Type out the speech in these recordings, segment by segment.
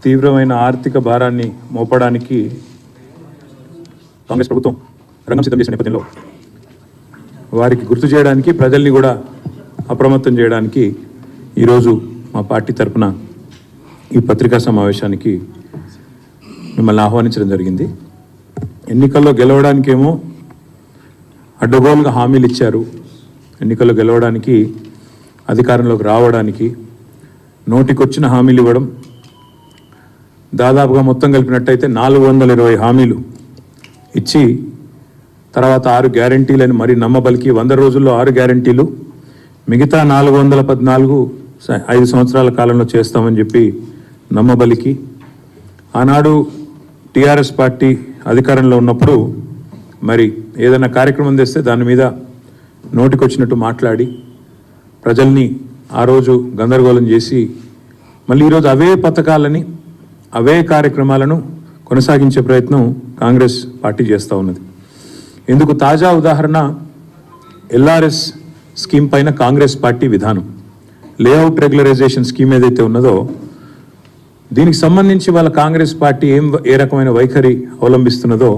తీవ్రమైన ఆర్థిక భారాన్ని మోపడానికి కాంగ్రెస్ ప్రభుత్వం రంగం సిద్ధం చేసిన నేపథ్యంలో వారికి గుర్తు చేయడానికి, ప్రజల్ని కూడా అప్రమత్తం చేయడానికి ఈరోజు మా పార్టీ తరఫున ఈ పత్రికా సమావేశానికి మిమ్మల్ని ఆహ్వానించడం జరిగింది. ఎన్నికల్లో గెలవడానికేమో అడ్డగోలుగా హామీలు ఇచ్చారు. ఎన్నికల్లో గెలవడానికి, అధికారంలోకి రావడానికి నోటికొచ్చిన హామీలు ఇవ్వడం, దాదాపుగా మొత్తం కలిపినట్టయితే 420 హామీలు ఇచ్చి తర్వాత 6 గ్యారంటీలని మరి నమ్మబలికి 100 రోజుల్లో 6 గ్యారంటీలు, మిగతా 414 5 సంవత్సరాల కాలంలో చేస్తామని చెప్పి నమ్మబలికి, ఆనాడు టీఆర్ఎస్ పార్టీ అధికారంలో ఉన్నప్పుడు మరి ఏదైనా కార్యక్రమం తెస్తే దాని మీద నోటికొచ్చినట్టు మాట్లాడి ప్రజల్ని ఆ రోజు గందరగోళం చేసి మళ్ళీ ఈరోజు అవే పథకాలని, అవే కార్యక్రమాలను కొనసాగించే ప్రయత్నం కాంగ్రెస్ పార్టీ చేస్తూ ఉన్నది. ఇందుకు తాజా ఉదాహరణ ఎల్ఆర్ఎస్ స్కీమ్ పైన కాంగ్రెస్ పార్టీ విధానం. లేఅవుట్ రెగ్యులరైజేషన్ స్కీమ్ ఏదైతే ఉన్నదో దీనికి సంబంధించి వాళ్ళ కాంగ్రెస్ పార్టీ ఏ రకమైన వైఖరి అవలంబిస్తున్నదో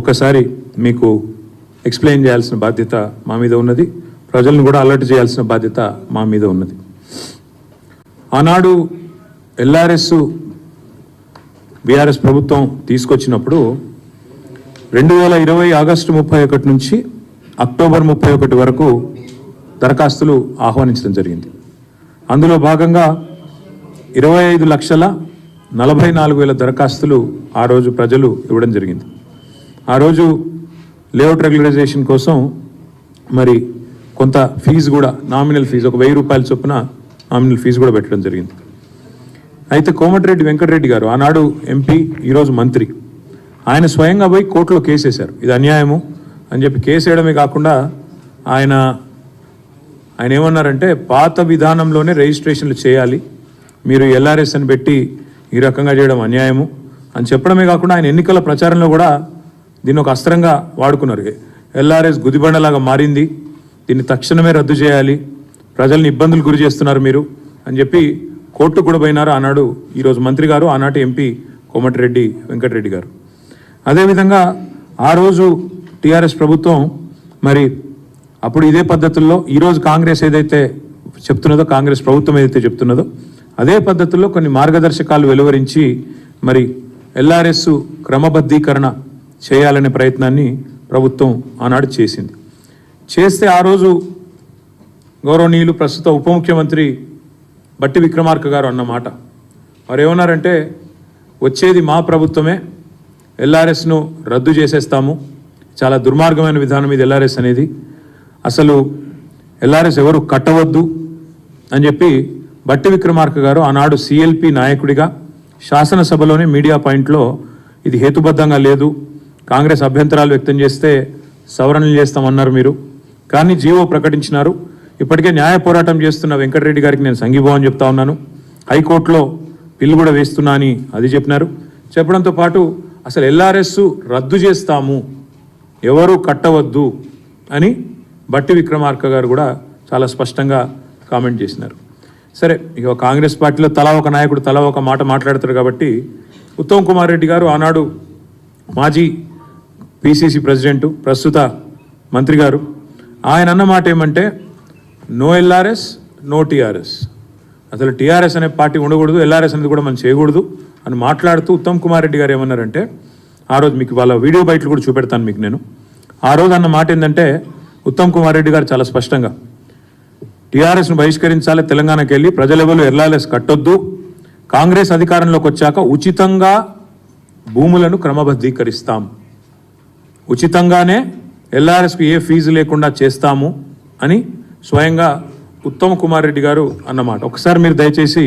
ఒక్కసారి మీకు ఎక్స్ప్లెయిన్ చేయాల్సిన బాధ్యత మా మీద ఉన్నది. ప్రజలను కూడా అలర్ట్ చేయాల్సిన బాధ్యత మా మీద ఉన్నది. ఆనాడు ఎల్ఆర్ఎస్ బీఆర్ఎస్ ప్రభుత్వం తీసుకొచ్చినప్పుడు 2020 ఆగస్టు 31 నుంచి అక్టోబర్ 31 వరకు దరఖాస్తులు ఆహ్వానించడం జరిగింది. అందులో భాగంగా 25,44,000 దరఖాస్తులు ఆ రోజు ప్రజలు ఇవ్వడం జరిగింది. ఆ రోజు లేఅవుట్ రెగ్యులరైజేషన్ కోసం మరి కొంత ఫీజు కూడా, నామినల్ ఫీజు ఒక 1000 రూపాయల చొప్పున నామినల్ ఫీజు కూడా పెట్టడం జరిగింది. అయితే కోమటిరెడ్డి వెంకటరెడ్డి గారు ఆనాడు ఎంపీ, ఈరోజు మంత్రి, ఆయన స్వయంగా పోయి కోర్టులో కేసు వేశారు. ఇది అన్యాయము అని చెప్పి కేసు వేయడమే కాకుండా ఆయన ఏమన్నారంటే పాత విధానంలోనే రిజిస్ట్రేషన్లు చేయాలి, మీరు ఎల్ఆర్ఎస్ అని పెట్టి ఈ రకంగా చేయడం అన్యాయము అని చెప్పడమే కాకుండా ఆయన ఎన్నికల ప్రచారంలో కూడా దీన్ని ఒక అస్త్రంగా వాడుకున్నారు. ఎల్ఆర్ఎస్ గుదిబండలాగా మారింది, దీన్ని తక్షణమే రద్దు చేయాలి, ప్రజల్ని ఇబ్బందులు గురి చేస్తున్నారు మీరు అని చెప్పి కోర్టు కూడా పోయినారు ఆనాడు ఈరోజు మంత్రి గారు, ఆనాటి ఎంపీ కోమటిరెడ్డి వెంకటరెడ్డి గారు. అదేవిధంగా ఆ రోజు టీఆర్ఎస్ ప్రభుత్వం మరి అప్పుడు ఇదే పద్ధతుల్లో ఈరోజు కాంగ్రెస్ ఏదైతే చెప్తున్నదో, కాంగ్రెస్ ప్రభుత్వం ఏదైతే చెప్తున్నదో అదే పద్ధతుల్లో కొన్ని మార్గదర్శకాలు వెలువరించి మరి ఎల్ఆర్ఎస్ క్రమబద్ధీకరణ చేయాలనే ప్రయత్నాన్ని ప్రభుత్వం ఆనాడు చేసింది. చేస్తే ఆ రోజు గౌరవనీయులు ప్రస్తుత ఉప ముఖ్యమంత్రి బట్టి విక్రమార్క గారు అన్నమాట, వారు ఏమన్నారంటే వచ్చేది మా ప్రభుత్వమే, ఎల్ఆర్ఎస్ను రద్దు చేసేస్తాము, చాలా దుర్మార్గమైన విధానం ఇది ఎల్ఆర్ఎస్ అనేది, అసలు ఎల్ఆర్ఎస్ ఎవరు కట్టవద్దు అని చెప్పి బట్టి విక్రమార్క గారు ఆనాడు సిఎల్పి నాయకుడిగా శాసనసభలోనే మీడియా పాయింట్లో ఇది హేతుబద్ధంగా లేదు, కాంగ్రెస్ అభ్యంతరాలు వ్యక్తం చేస్తే సవరణలు చేస్తామన్నారు మీరు, కానీ జీవో ప్రకటించినారు. ఇప్పటికే న్యాయ పోరాటం చేస్తున్న వెంకటరెడ్డి గారికి నేను సంఘీభావం చెప్తా ఉన్నాను, హైకోర్టులో బిల్లు కూడా వేస్తున్నా అని అది చెప్పినారు. చెప్పడంతో పాటు అసలు ఎల్ఆర్ఎస్ రద్దు చేస్తాము, ఎవరు కట్టవద్దు అని బట్టి విక్రమార్క గారు కూడా చాలా స్పష్టంగా కామెంట్ చేసినారు. సరే, ఇక కాంగ్రెస్ పార్టీలో తలా ఒక నాయకుడు తలా ఒక మాట మాట్లాడతారు కాబట్టి ఉత్తమ్ కుమార్ రెడ్డి గారు ఆనాడు మాజీ పిసిసి ప్రెసిడెంటు, ప్రస్తుత మంత్రి గారు, ఆయన అన్న మాట ఏమంటే నో ఎల్ఆర్ఎస్ నో టీఆర్ఎస్, అసలు టీఆర్ఎస్ అనే పార్టీ ఉండకూడదు, ఎల్ఆర్ఎస్ అనేది కూడా మనం చేయకూడదు అని మాట్లాడుతూ ఉత్తమ్ కుమార్ రెడ్డి గారు ఏమన్నారంటే, ఆ రోజు మీకు వాళ్ళ వీడియో బయటలు కూడా చూపెడతాను మీకు నేను, ఆ రోజు అన్న మాట ఏంటంటే ఉత్తమ్ కుమార్ రెడ్డి గారు చాలా స్పష్టంగా టీఆర్ఎస్ను బహిష్కరించాలి, తెలంగాణకి వెళ్ళి ప్రజలెవరు ఎల్ఆర్ఎస్ కట్టొద్దు, కాంగ్రెస్ అధికారంలోకి వచ్చాక ఉచితంగా భూములను క్రమబద్ధీకరిస్తాం, ఉచితంగానే ఎల్ఆర్ఎస్కు ఏ ఫీజు లేకుండా చేస్తాము అని స్వయంగా ఉత్తమ్ కుమార్ రెడ్డి గారు అన్నమాట. ఒకసారి మీరు దయచేసి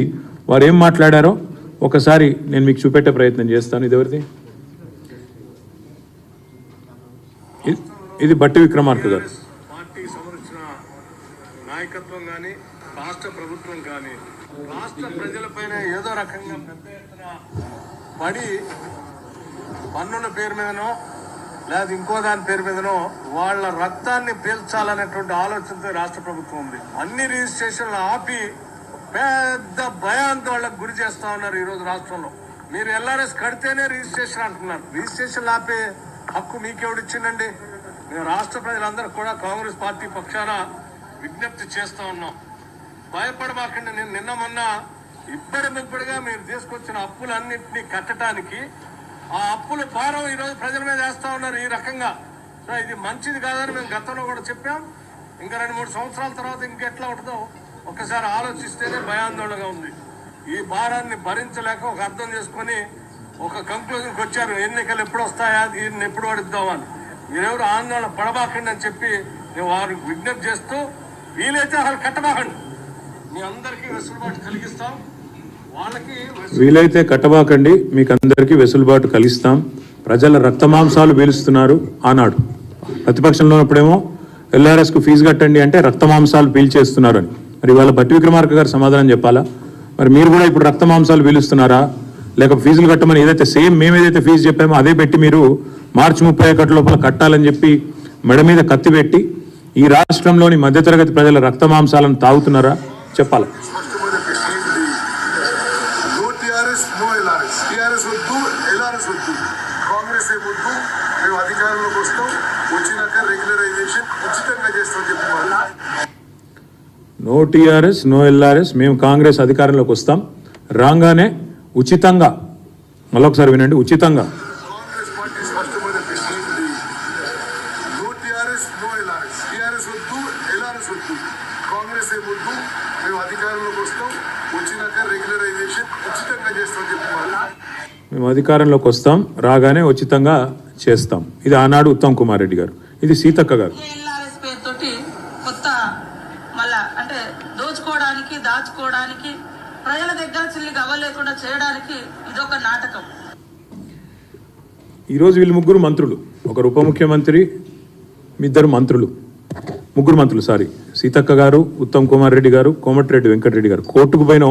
వారు ఏం మాట్లాడారో ఒకసారి నేను మీకు చూపెట్టే ప్రయత్నం చేస్తాను. ఇది ఎవరిది? ఇది బట్టి విక్రమార్క గారు. పార్టీ సంరక్షణ నాయకత్వం కానీ రాష్ట్ర ప్రభుత్వం కానీ రాష్ట్ర ప్రజలపైన ఏదో రకంగా పెద్ద ఎత్తున పడి పన్నుల పేరు మీదనో లేదా ఇంకో దాని పేరు మీదనో వాళ్ళ రక్తాన్ని పీల్చాలనేటువంటి ఆలోచనతో రాష్ట్ర ప్రభుత్వం ఉంది. అన్ని రిజిస్ట్రేషన్లు ఆపి పెద్ద భయాందోళనకు గురి చేస్తా ఉన్నారు ఈరోజు రాష్ట్రంలో. మీరు ఎల్ఆర్ఎస్ కడితేనే రిజిస్ట్రేషన్ అంటున్నారు. రిజిస్ట్రేషన్ ఆపే హక్కు మీకెవడిచ్చిందండి? మేము రాష్ట్ర ప్రజలందరూ కూడా కాంగ్రెస్ పార్టీ పక్షాన విజ్ఞప్తి చేస్తూ ఉన్నాం. భయపడమాకండి. నేను నిన్న మొన్న ఇప్పటిగా మీరు తీసుకొచ్చిన అప్పులన్నింటినీ కట్టడానికి ఆ అప్పుల భారం ఈరోజు ప్రజల మీద వేస్తూ ఉన్నారు ఈ రకంగా. సో ఇది మంచిది కాదని మేము గతంలో కూడా చెప్పాం. ఇంకా 2-3 సంవత్సరాల తర్వాత ఇంకెట్లా ఉంటుందో ఒక్కసారి ఆలోచిస్తేనే భయాందోళనగా ఉంది. ఈ భారాన్ని భరించలేక ఒక అర్థం చేసుకొని ఒక కంక్లూజన్కి వచ్చారు. ఎన్నికలు ఎప్పుడు వస్తాయా, దీన్ని ఎప్పుడు పడిద్దామని. మీరెవరు ఆందోళన పడబాకండి అని చెప్పి నేను వారికి విజ్ఞప్తి చేస్తూ, వీలైతే అసలు కట్టబాకండి. మీ అందరికీ వెసులుబాటు కలిగిస్తాం. వాళ్ళకి వీలైతే కట్టబాకండి, మీకు అందరికీ వెసులుబాటు కలిగిస్తాం. ప్రజల రక్తమాంసాలు పీలుస్తున్నారు. ఆనాడు ప్రతిపక్షంలో ఉన్నప్పుడేమో ఎల్ఆర్ఎస్కు ఫీజు కట్టండి అంటే రక్తమాంసాలు పీల్చేస్తున్నారు అని. మరి ఇవాళ భట్టి విక్రమార్క గారు సమాధానం చెప్పాలా? మరి మీరు కూడా ఇప్పుడు రక్తమాంసాలు పీలుస్తున్నారా? లేక ఫీజులు కట్టమని ఏదైతే సేమ్ మేము ఏదైతే ఫీజు చెప్పామో అదే పెట్టి మీరు మార్చి 31 లోపల కట్టాలని చెప్పి మెడ మీద కత్తి పెట్టి ఈ రాష్ట్రంలోని మధ్యతరగతి ప్రజల రక్తమాంసాలను తాగుతున్నారా? చెప్పాలా? నో టీఆర్ఎస్ నో ఎల్ఆర్ఎస్, మేము కాంగ్రెస్ అధికారంలోకి వస్తాం, రాగానే ఉచితంగా, మళ్ళొకసారి వినండి, ఉచితంగా మేము అధికారంలోకి వస్తాం, రాగానే ఉచితంగా చేస్తాం. ఇది ఆనాడు ఉత్తమ్ కుమార్ రెడ్డి గారు, ఇది సీతక్క గారు. అంటే దోచుకోవడానికి, దాచుకోవడానికి, ప్రజల దగ్గర చిల్లిగా అవ్వలేకుండా చేయడానికి ఇదొక నాటకం. ఈరోజు వీళ్ళు ముగ్గురు మంత్రులు, ఒకరు ఉప ముఖ్యమంత్రి, ఇద్దరు మంత్రులు, ముగ్గురు మంత్రులు సీతక్క గారు, ఉత్తమ్ కుమార్ రెడ్డి గారు, కోమటిరెడ్డి వెంకటరెడ్డి గారు. కోర్టుకు పోయిన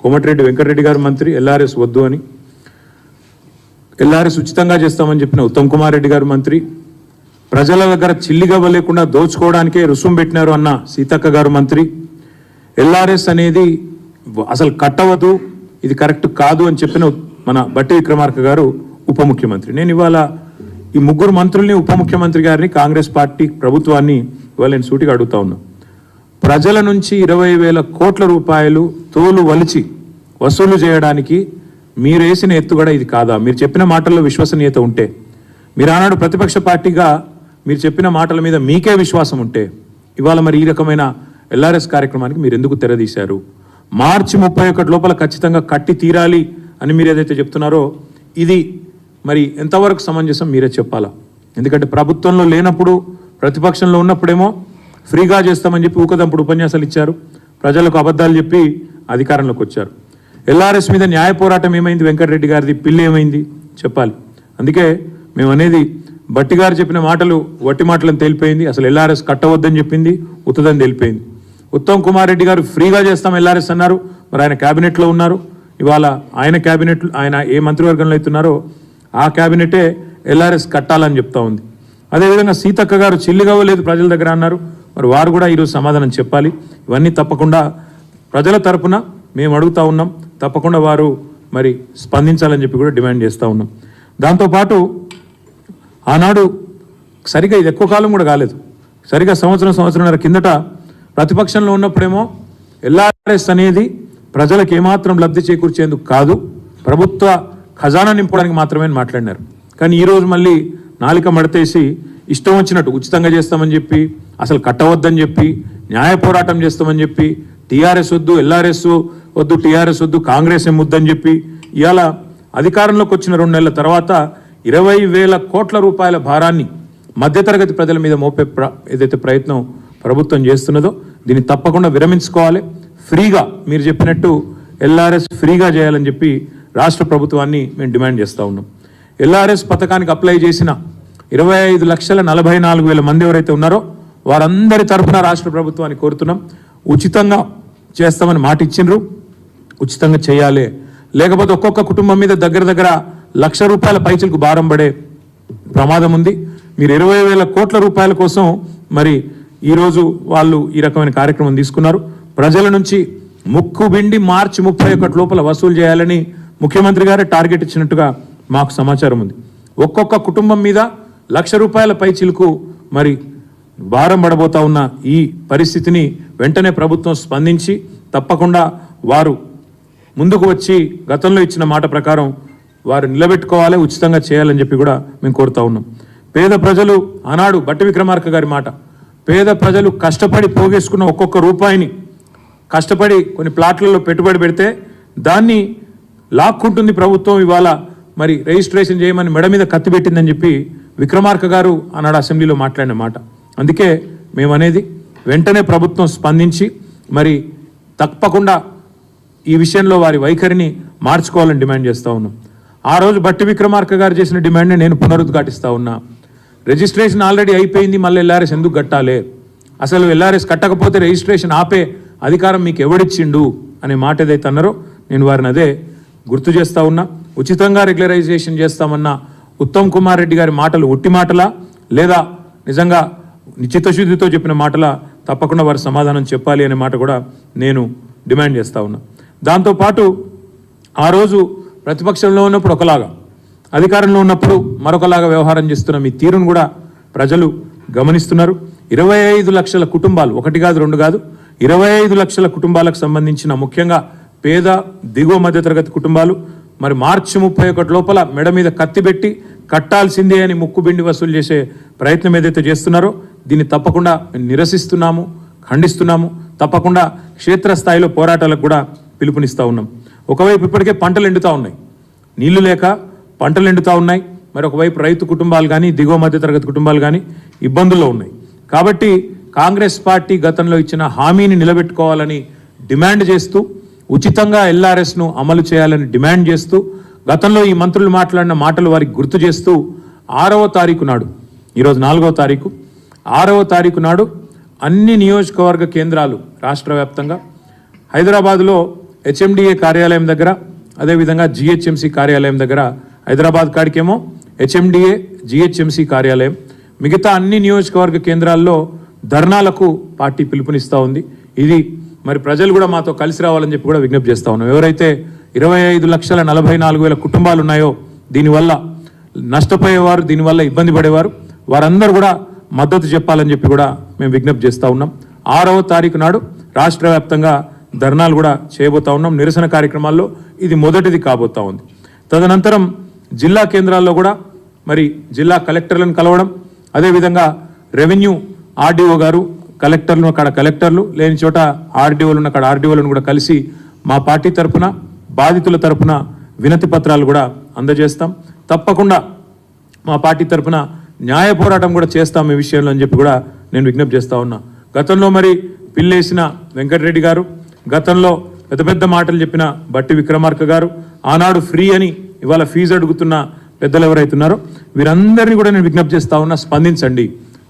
కోమటిరెడ్డి వెంకటరెడ్డి గారు మంత్రి, ఎల్ఆర్ఎస్ వద్దు అని, ఎల్ఆర్ఎస్ ఉచితంగా చేస్తామని చెప్పిన ఉత్తమ్ కుమార్ రెడ్డి గారు మంత్రి, ప్రజల దగ్గర చిల్లిగవ్వ లేకుండా దోచుకోవడానికే రుసుము పెట్టినారు అన్న సీతక్క గారు మంత్రి, ఎల్ఆర్ఎస్ అనేది అసలు కట్టవద్దు, ఇది కరెక్ట్ కాదు అని చెప్పిన మన బట్టి విక్రమార్క గారు ఉప ముఖ్యమంత్రి. నేను ఇవాళ ఈ ముగ్గురు మంత్రుల్ని, ఉప ముఖ్యమంత్రి గారిని, కాంగ్రెస్ పార్టీ ప్రభుత్వాన్ని ఇవాళ నేను సూటిగా అడుగుతా ఉన్నా. ప్రజల నుంచి 20,000 కోట్ల రూపాయలు తోలు వలిచి వసూలు చేయడానికి మీరు వేసిన ఎత్తుగడ ఇది కాదా? మీరు చెప్పిన మాటల్లో విశ్వసనీయత ఉంటే, మీరు ఆనాడు ప్రతిపక్ష పార్టీగా మీరు చెప్పిన మాటల మీద మీకే విశ్వాసం ఉంటే, ఇవాళ మరి ఈ రకమైన ఎల్ఆర్ఎస్ కార్యక్రమానికి మీరు ఎందుకు తెరదీశారు? మార్చి 31 లోపల ఖచ్చితంగా కట్టి తీరాలి అని మీరు ఏదైతే చెప్తున్నారో ఇది మరి ఎంతవరకు సమంజసం మీరే చెప్పాలా. ఎందుకంటే ప్రభుత్వంలో లేనప్పుడు, ప్రతిపక్షంలో ఉన్నప్పుడేమో ఫ్రీగా చేస్తామని చెప్పి ఊకదంపుడు ఉపన్యాసాలు ఇచ్చారు, ప్రజలకు అబద్ధాలు చెప్పి అధికారంలోకి వచ్చారు. ఎల్ఆర్ఎస్ మీద న్యాయ పోరాటం ఏమైంది? వెంకటరెడ్డి గారిది పిల్లి ఏమైంది చెప్పాలి. అందుకే మేము అనేది, బట్టి గారు చెప్పిన మాటలు వట్టి మాటలను తేలిపోయింది. అసలు ఎల్ఆర్ఎస్ కట్టవద్దని చెప్పింది ఉత్తదని తేలిపోయింది. ఉత్తమ్ కుమార్ రెడ్డి గారు ఫ్రీగా చేస్తాం ఎల్ఆర్ఎస్ అన్నారు, మరి ఆయన క్యాబినెట్లో ఉన్నారు. ఇవాళ ఆయన క్యాబినెట్, ఆయన ఏ మంత్రివర్గంలో అవుతున్నారో ఆ క్యాబినెటే ఎల్ఆర్ఎస్ కట్టాలని చెప్తా ఉంది. అదేవిధంగా సీతక్క గారు చిల్లిగవ్వలేదు ప్రజల దగ్గర అన్నారు, మరి వారు కూడా ఈరోజు సమాధానం చెప్పాలి. ఇవన్నీ తప్పకుండా ప్రజల తరపున మేము అడుగుతా ఉన్నాం, తప్పకుండా వారు మరి స్పందించాలని చెప్పి కూడా డిమాండ్ చేస్తూ ఉన్నాం. దాంతోపాటు ఆనాడు సరిగా ఇది ఎక్కువ కాలం కూడా కాలేదు, సరిగా సంవత్సరంన్నర కిందట ప్రతిపక్షంలో ఉన్నప్పుడేమో ఎల్ఆర్ఎస్ అనేది ప్రజలకు ఏమాత్రం లబ్ధి చేకూర్చేందుకు కాదు, ప్రభుత్వ ఖజానా నింపడానికి మాత్రమే మాట్లాడినారు. కానీ ఈరోజు మళ్ళీ నాలిక మడతేసి ఇష్టం వచ్చినట్టు ఉచితంగా చేస్తామని చెప్పి, అసలు కట్టవద్దని చెప్పి, న్యాయ పోరాటం చేస్తామని చెప్పి, టీఆర్ఎస్ వద్దు, ఎల్ఆర్ఎస్ వద్దు, టీఆర్ఎస్ వద్దు, కాంగ్రెస్ ఏం వద్దని చెప్పి, ఇవాళ అధికారంలోకి వచ్చిన 2 నెలల తర్వాత 20,000 కోట్ల రూపాయల భారాన్ని మధ్యతరగతి ప్రజల మీద మోపే ఏదైతే ప్రయత్నం ప్రభుత్వం చేస్తున్నదో దీన్ని తప్పకుండా విరమించుకోవాలి. ఫ్రీగా మీరు చెప్పినట్టు ఎల్ఆర్ఎస్ ఫ్రీగా చేయాలని చెప్పి రాష్ట్ర ప్రభుత్వాన్ని మేము డిమాండ్ చేస్తూ ఉన్నాం. ఎల్ఆర్ఎస్ పథకానికి అప్లై చేసిన 25,44,000 మంది ఎవరైతే ఉన్నారో వారందరి తరఫున రాష్ట్ర ప్రభుత్వాన్ని కోరుతున్నాం, ఉచితంగా చేస్తామని మాట ఇచ్చిండ్రు, ఉచితంగా చేయాలి. లేకపోతే ఒక్కొక్క కుటుంబం మీద దగ్గర ₹1,00,000 పైచలకు భారం పడే ప్రమాదం ఉంది. మీరు 20,000 కోట్ల రూపాయల కోసం మరి ఈరోజు వాళ్ళు ఈ రకమైన కార్యక్రమం తీసుకున్నారు. ప్రజల నుంచి ముక్కు బిండి మార్చి 31 లోపల వసూలు చేయాలని ముఖ్యమంత్రి గారే టార్గెట్ ఇచ్చినట్టుగా మాకు సమాచారం ఉంది. ఒక్కొక్క కుటుంబం మీద ₹1,00,000 పై చిలుకు మరి భారం పడబోతా ఉన్న ఈ పరిస్థితిని వెంటనే ప్రభుత్వం స్పందించి తప్పకుండా వారు ముందుకు వచ్చి గతంలో ఇచ్చిన మాట ప్రకారం వారు నిలబెట్టుకోవాలి, ఉచితంగా చేయాలని చెప్పి కూడా మేము కోరుతా ఉన్నాం. పేద ప్రజలు ఆనాడు బట్టి విక్రమార్క గారి మాట, పేద ప్రజలు కష్టపడి పోగేసుకున్న ఒక్కొక్క రూపాయిని కష్టపడి కొన్ని ప్లాట్లలో పెట్టుబడి పెడితే దాన్ని లాక్కుంటుంది ప్రభుత్వం. ఇవాళ మరి రిజిస్ట్రేషన్ చేయమని మెడ మీద కత్తి పెట్టిందని చెప్పి విక్రమార్క గారు ఆనాడు అసెంబ్లీలో మాట్లాడిన మాట. అందుకే మేము అనేది వెంటనే ప్రభుత్వం స్పందించి మరి తప్పకుండా ఈ విషయంలో వారి వైఖరిని మార్చుకోవాలని డిమాండ్ చేస్తూ ఉన్నాం. ఆ రోజు బట్టి విక్రమార్క గారు చేసిన డిమాండ్ని నేను పునరుద్ఘాటిస్తూ ఉన్నా. రిజిస్ట్రేషన్ ఆల్రెడీ అయిపోయింది, మళ్ళీ ఎల్ఆర్ఎస్ ఎందుకు కట్టాలి, అసలు ఎల్ఆర్ఎస్ కట్టకపోతే రిజిస్ట్రేషన్ ఆపే అధికారం మీకు ఎవడిచ్చిండు అనే మాట ఏదైతే అన్నారో నేను వారిని అదే గుర్తు చేస్తూ ఉన్నా. ఉచితంగా రెగ్యులరైజేషన్ చేస్తామన్న ఉత్తమ్ కుమార్ రెడ్డి గారి మాటలు ఉట్టి మాటలా లేదా నిజంగా చిత్తశుద్ధితో చెప్పిన మాటలా, తప్పకుండా వారి సమాధానం చెప్పాలి అనే మాట కూడా నేను డిమాండ్ చేస్తూ ఉన్నా. దాంతోపాటు ఆ రోజు ప్రతిపక్షంలో ఉన్నప్పుడు ఒకలాగా, అధికారంలో ఉన్నప్పుడు మరొకలాగా వ్యవహారం చేస్తున్న మీ తీరును కూడా ప్రజలు గమనిస్తున్నారు. 25 లక్షల కుటుంబాలు, ఒకటి కాదు రెండు కాదు, 25 లక్షల కుటుంబాలకు సంబంధించిన ముఖ్యంగా పేద దిగువ మధ్యతరగతి కుటుంబాలు మరి మార్చి 31 లోపల మెడ మీద కత్తి పెట్టి కట్టాల్సిందే అని ముక్కుబిండి వసూలు చేసే ప్రయత్నం ఏదైతే చేస్తున్నారో దీన్ని తప్పకుండా నిరసిస్తున్నాము, ఖండిస్తున్నాము. తప్పకుండా క్షేత్రస్థాయిలో పోరాటాలకు కూడా పిలుపునిస్తూ ఉన్నాం. ఒకవైపు ఇప్పటికే పంటలు ఎండుతూ ఉన్నాయి, నీళ్లు లేక పంటలు ఎండుతూ ఉన్నాయి. మరి ఒకవైపు రైతు కుటుంబాలు కానీ దిగువ మధ్యతరగతి కుటుంబాలు కానీ ఇబ్బందుల్లో ఉన్నాయి. కాబట్టి కాంగ్రెస్ పార్టీ గతంలో ఇచ్చిన హామీని నిలబెట్టుకోవాలని డిమాండ్ చేస్తూ, ఉచితంగా ఎల్ఆర్ఎస్ను అమలు చేయాలని డిమాండ్ చేస్తూ, గతంలో ఈ మంత్రులు మాట్లాడిన మాటలు వారికి గుర్తు చేస్తూ 6వ తారీఖు నాడు, ఈరోజు 4వ తారీఖు, 6వ తారీఖు నాడు అన్ని నియోజకవర్గ కేంద్రాలు రాష్ట్ర వ్యాప్తంగా, హైదరాబాద్లో హెచ్ఎండిఏ కార్యాలయం దగ్గర, అదేవిధంగా జిహెచ్ఎంసీ కార్యాలయం దగ్గర, హైదరాబాద్ కాడికేమో హెచ్ఎండిఏ జిహెచ్ఎంసీ కార్యాలయం, మిగతా అన్ని నియోజకవర్గ కేంద్రాల్లో ధర్నాలకు పార్టీ పిలుపునిస్తూ ఉంది. ఇది మరి ప్రజలు కూడా మాతో కలిసి రావాలని చెప్పి కూడా విజ్ఞప్తి చేస్తూ ఉన్నాం. ఎవరైతే 25,44,000 కుటుంబాలు ఉన్నాయో, దీనివల్ల నష్టపోయేవారు, దీనివల్ల ఇబ్బంది పడేవారు, వారందరూ కూడా మద్దతు చెప్పాలని చెప్పి కూడా మేము విజ్ఞప్తి చేస్తూ ఉన్నాం. 6వ తారీఖు నాడు రాష్ట్ర వ్యాప్తంగా ధర్నాలు కూడా చేయబోతా ఉన్నాం. నిరసన కార్యక్రమాల్లో ఇది మొదటిది కాబోతా ఉంది. తదనంతరం జిల్లా కేంద్రాల్లో కూడా మరి జిల్లా కలెక్టర్లను కలవడం, అదేవిధంగా రెవెన్యూ ఆర్డీఓ గారు, కలెక్టర్లు అక్కడ కలెక్టర్లు, లేని చోట ఆర్డీఓలు ఉన్న అక్కడ ఆర్డీఓలను కూడా కలిసి మా పార్టీ తరఫున, బాధితుల తరఫున వినతి పత్రాలు కూడా అందజేస్తాం. తప్పకుండా మా పార్టీ తరఫున న్యాయ పోరాటం కూడా చేస్తాం ఈ విషయంలో అని చెప్పి కూడా నేను విజ్ఞప్తి చేస్తూ ఉన్నా. గతంలో మరి పిల్లేసిన వెంకటరెడ్డి గారు, గతంలో పెద్ద పెద్ద మాటలు చెప్పిన బట్టి విక్రమార్క గారు, ఆనాడు ఫ్రీ అని ఇవాళ ఫీజు అడుగుతున్న పెద్దలు ఎవరైతున్నారో వీరందరినీ కూడా నేను విజ్ఞప్తి చేస్తూ ఉన్నా, స్పందించండి.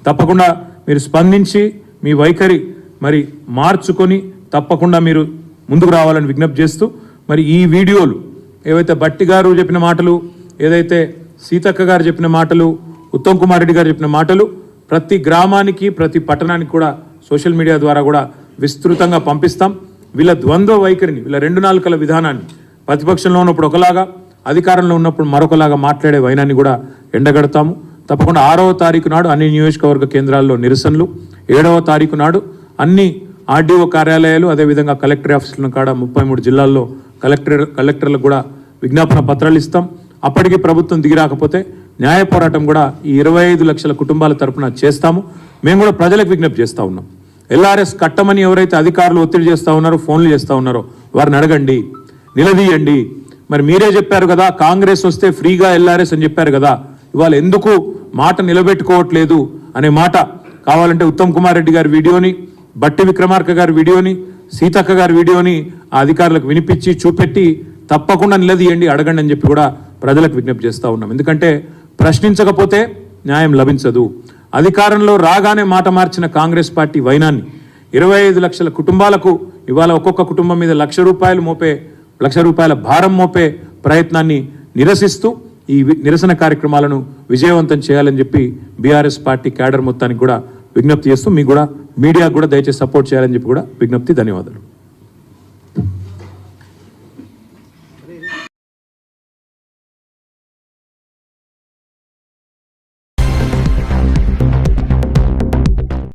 తప్పకుండా మీరు స్పందించి మీ వైఖరి మరి మార్చుకొని తప్పకుండా మీరు ముందుకు రావాలని విజ్ఞప్తి చేస్తూ, మరి ఈ వీడియోలు ఏవైతే బట్టి గారు చెప్పిన మాటలు, ఏదైతే సీతక్క గారు చెప్పిన మాటలు, ఉత్తమ్ కుమార్ రెడ్డి గారు చెప్పిన మాటలు ప్రతి గ్రామానికి, ప్రతి పట్టణానికి కూడా సోషల్ మీడియా ద్వారా కూడా విస్తృతంగా పంపిస్తాం. వీళ్ళ ద్వంద్వ వైఖరిని, వీళ్ళ 2 నాలుకల విధానాన్ని, ప్రతిపక్షంలో ఉన్నప్పుడు ఒకలాగా, అధికారంలో ఉన్నప్పుడు మరొకలాగా మాట్లాడే వైనాన్ని కూడా ఎండగడతాము. తప్పకుండా 6వ తారీఖు నాడు అన్ని నియోజకవర్గ కేంద్రాల్లో నిరసనలు, 7వ తారీఖు నాడు అన్ని ఆర్డీఓ కార్యాలయాలు, అదేవిధంగా కలెక్టర్ ఆఫీసులను కాడ 33 జిల్లాల్లో కలెక్టర్లకు కూడా విజ్ఞాపన పత్రాలు ఇస్తాం. అప్పటికి ప్రభుత్వం దిగిరాకపోతే న్యాయ పోరాటం కూడా ఈ 25 లక్షల కుటుంబాల తరపున చేస్తాము. మేము కూడా ప్రజలకు విజ్ఞప్తి చేస్తూ ఉన్నాం. ఎల్ఆర్ఎస్ కట్టమని ఎవరైతే అధికారులు ఒత్తిడి చేస్తూ ఉన్నారో, ఫోన్లు చేస్తూ ఉన్నారో వారిని అడగండి, నిలదీయండి. మరి మీరే చెప్పారు కదా కాంగ్రెస్ వస్తే ఫ్రీగా ఎల్ఆర్ఎస్ అని చెప్పారు కదా, ఇవాళ ఎందుకు మాట నిలబెట్టుకోవట్లేదు అనే మాట కావాలంటే ఉత్తమ్ కుమార్ రెడ్డి గారి వీడియోని, బట్టి విక్రమార్క గారి వీడియోని, సీతక్క గారి వీడియోని ఆ అధికారులకు వినిపించి చూపెట్టి తప్పకుండా నిలదీయండి, అడగండి అని చెప్పి కూడా ప్రజలకు విజ్ఞప్తి చేస్తూ ఉన్నాం. ఎందుకంటే ప్రశ్నించకపోతే న్యాయం లభించదు. అధికారంలో రాగానే మాట మార్చిన కాంగ్రెస్ పార్టీ వైనాన్ని 25 లక్షల కుటుంబాలకు ఇవాళ ఒక్కొక్క కుటుంబం మీద ₹1,00,000 భారం మోపే ప్రయత్నాన్ని నిరసిస్తూ ఈ నిరసన కార్యక్రమాలను విజయవంతం చేయాలని చెప్పి బీఆర్ఎస్ పార్టీ క్యాడర్ మొత్తానికి కూడా విజ్ఞప్తి చేస్తూ, మీకు కూడా మీడియాకు కూడా దయచేసి సపోర్ట్ చేయాలని చెప్పి కూడా విజ్ఞప్తి. ధన్యవాదాలు.